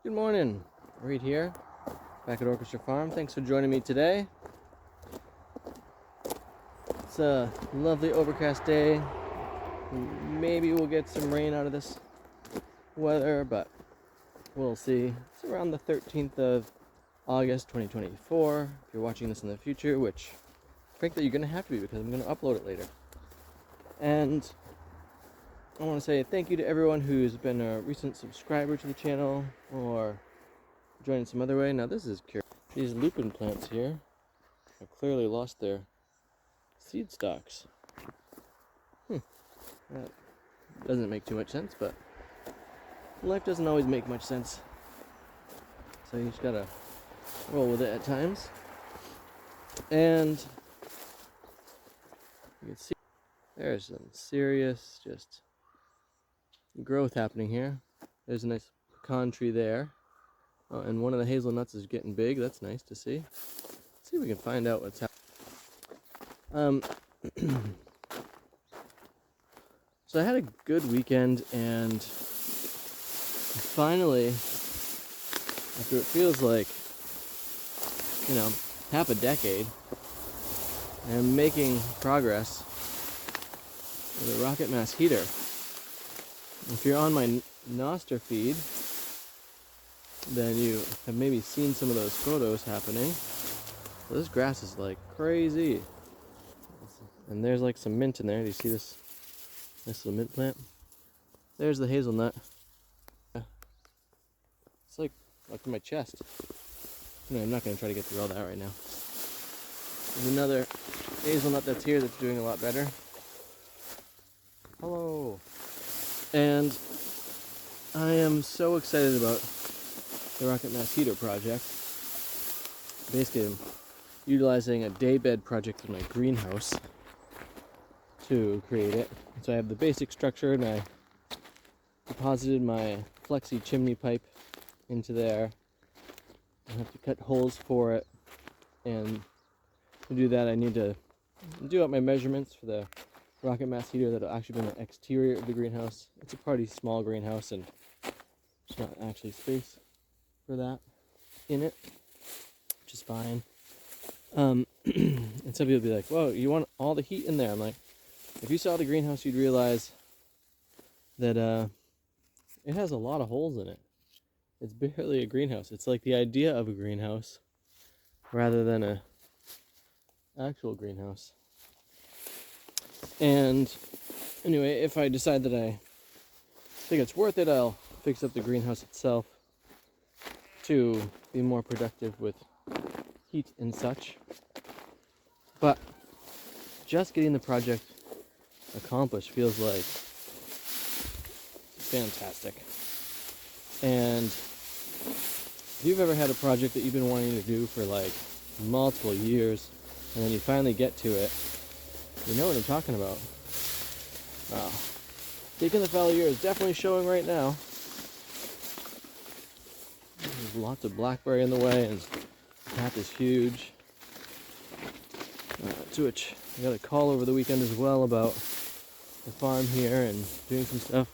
Good morning, Reed here, back at Orchestra Farm. Thanks for joining me today. It's a lovely overcast day. Maybe we'll get some rain out of this weather, but we'll see. It's around the 13th of August 2024. If you're watching this in the future, which frankly you're going to have to be because I'm going to upload it later. And I want to say thank you to everyone who's been a recent subscriber to the channel or joined some other way. Now this is curious. These lupin plants here have clearly lost their seed stalks. That doesn't make too much sense, but life doesn't always make much sense. So you just gotta roll with it at times. And you can see there's some serious just growth happening here. There's a nice pecan tree there. Oh, and one of the hazelnuts is getting big. That's nice to see. Let's see if we can find out what's happening. So I had a good weekend, and finally, after it feels like, half a decade, I'm making progress with a rocket mass heater. If you're on my Noster feed, then you have maybe seen some of those photos happening. So this grass is like crazy. And there's like some mint in there. Do you see this nice little mint plant? There's the hazelnut. It's like up to my chest. No, I'm not going to try to get through all that right now. There's another hazelnut that's here that's doing a lot better. Hello. And I am so excited about the rocket mass heater project. Basically, I'm utilizing a daybed project in my greenhouse to create it. So I have the basic structure, and I deposited my flexi chimney pipe into there. I have to cut holes for it, and to do that I need to do out my measurements for the rocket mass heater that'll actually be on the exterior of the greenhouse. It's a pretty small greenhouse, and there's not actually space for that in it, which is fine. And some people will be like, whoa, you want all the heat in there? I'm like, if you saw the greenhouse, you'd realize that it has a lot of holes in it. It's barely a greenhouse. It's like the idea of a greenhouse rather than a actual greenhouse. And anyway, if I decide that I think it's worth it, I'll fix up the greenhouse itself to be more productive with heat and such. But just getting the project accomplished feels like fantastic. And if you've ever had a project that you've been wanting to do for like multiple years, and then you finally get to it, you know what I'm talking about. Wow. Taking the fallow year is definitely showing right now. There's lots of blackberry in the way, and the path is huge. To which I got a call over the weekend as well about the farm here and doing some stuff.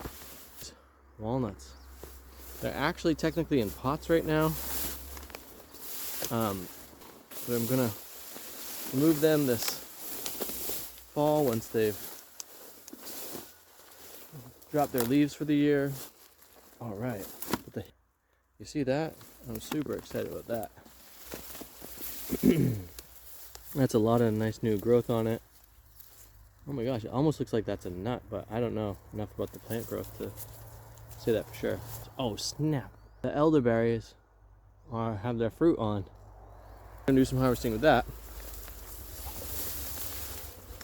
Walnuts. They're actually technically in pots right now. But I'm gonna remove them this fall once they've dropped their leaves for the year. All right. You see that? I'm super excited about that. That's a lot of nice new growth on it. Oh my gosh, it almost looks like that's a nut, but I don't know enough about the plant growth to say that for sure. Oh snap! The elderberries have their fruit on. I'm gonna do some harvesting with that.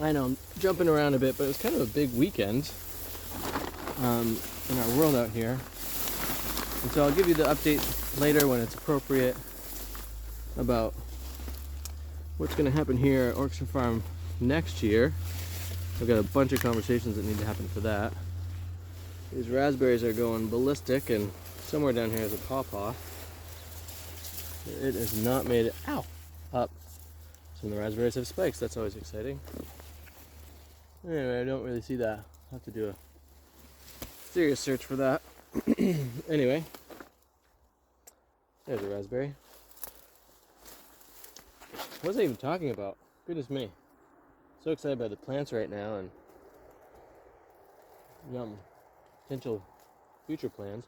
I know I'm jumping around a bit, but it was kind of a big weekend in our world out here. And so I'll give you the update later when it's appropriate about what's going to happen here at Orchestra Farm next year. I've got a bunch of conversations that need to happen for that. These raspberries are going ballistic, and somewhere down here is a pawpaw. It has not made it up. Some of the raspberries have spikes. That's always exciting. Anyway, I don't really see that. I'll have to do a serious search for that. Anyway, There's a raspberry. What was I even talking about? Goodness me. So excited by the plants right now and potential future plans.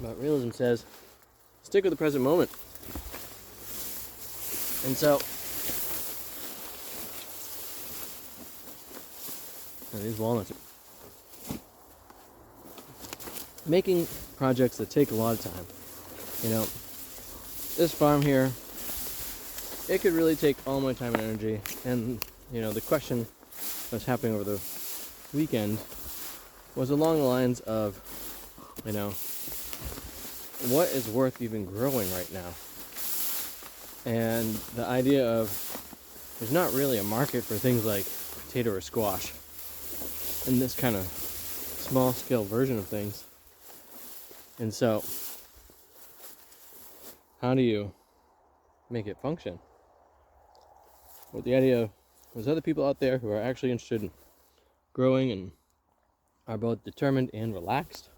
But realism says, stick with the present moment. And so, these walnuts are making projects that take a lot of time. You know, this farm here, it could really take all my time and energy. And, you know, the question that was happening over the weekend was along the lines of, you know, what is worth even growing right now? And the idea of there's not really a market for things like potato or squash in this kind of small scale version of things. And so, how do you make it function? With the idea of there's other people out there who are actually interested in growing and are both determined and relaxed.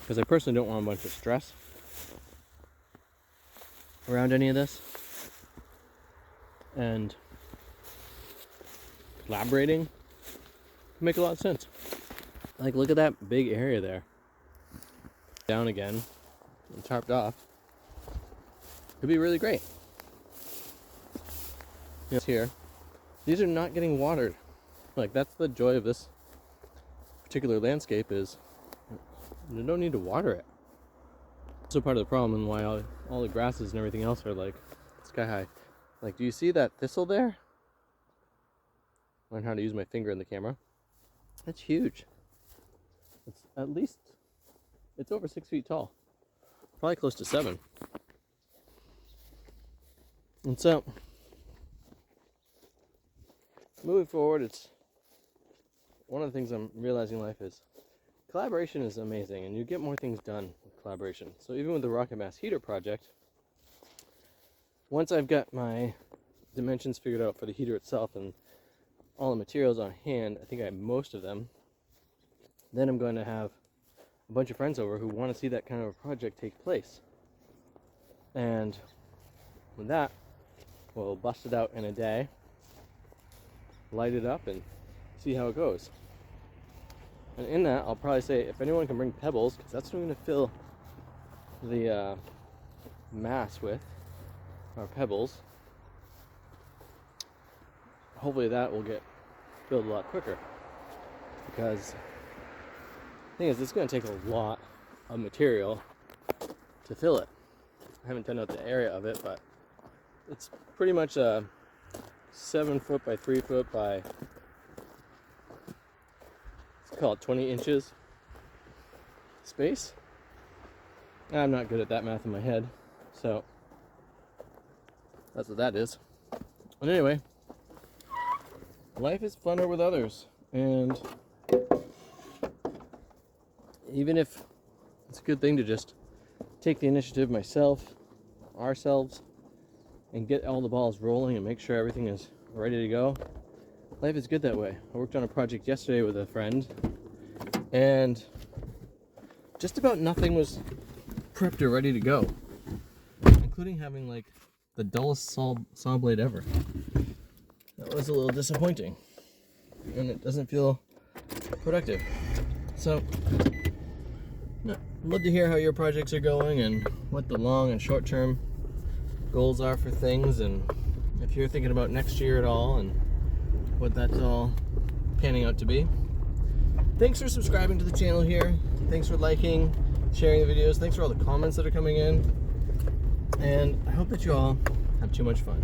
Because I personally don't want a bunch of stress around any of this. And collaborating can make a lot of sense. Like, look at that big area there. Down again and tarped off. Could be really great. You know, here, these are not getting watered. Like, that's the joy of this particular landscape, is you don't need to water it. Also part of the problem and why all the grasses and everything else are like sky high. Like, do you see that thistle there? Learn how to use my finger in the camera. That's huge. It's at least, it's over 6 feet tall. Probably close to 7. And so, moving forward, it's one of the things I'm realizing in life is collaboration is amazing, and you get more things done with collaboration. So even with the rocket mass heater project, once I've got my dimensions figured out for the heater itself and all the materials on hand, I think I have most of them, then I'm going to have a bunch of friends over who want to see that kind of a project take place. And with that, we'll bust it out in a day, light it up, and see how it goes. And in that, I'll probably say, if anyone can bring pebbles, because that's what I'm going to fill the mass with, our pebbles, hopefully that will get filled a lot quicker. Because the thing is, it's going to take a lot of material to fill it. I haven't done out the area of it, but it's pretty much a 7 foot by 3 foot by, let's call it 20 inches space. I'm not good at that math in my head, so that's what that is. And anyway, life is funner with others, and even if it's a good thing to just take the initiative myself, ourselves, and get all the balls rolling and make sure everything is ready to go, life is good that way. I worked on a project yesterday with a friend, and just about nothing was prepped or ready to go, including having like the dullest saw blade ever. That was a little disappointing, and it doesn't feel productive. So I'd love to hear how your projects are going and what the long and short term goals are for things, and if you're thinking about next year at all and what that's all panning out to be. Thanks for subscribing to the channel here. Thanks for liking, sharing the videos. Thanks for all the comments that are coming in. And I hope that you all have too much fun.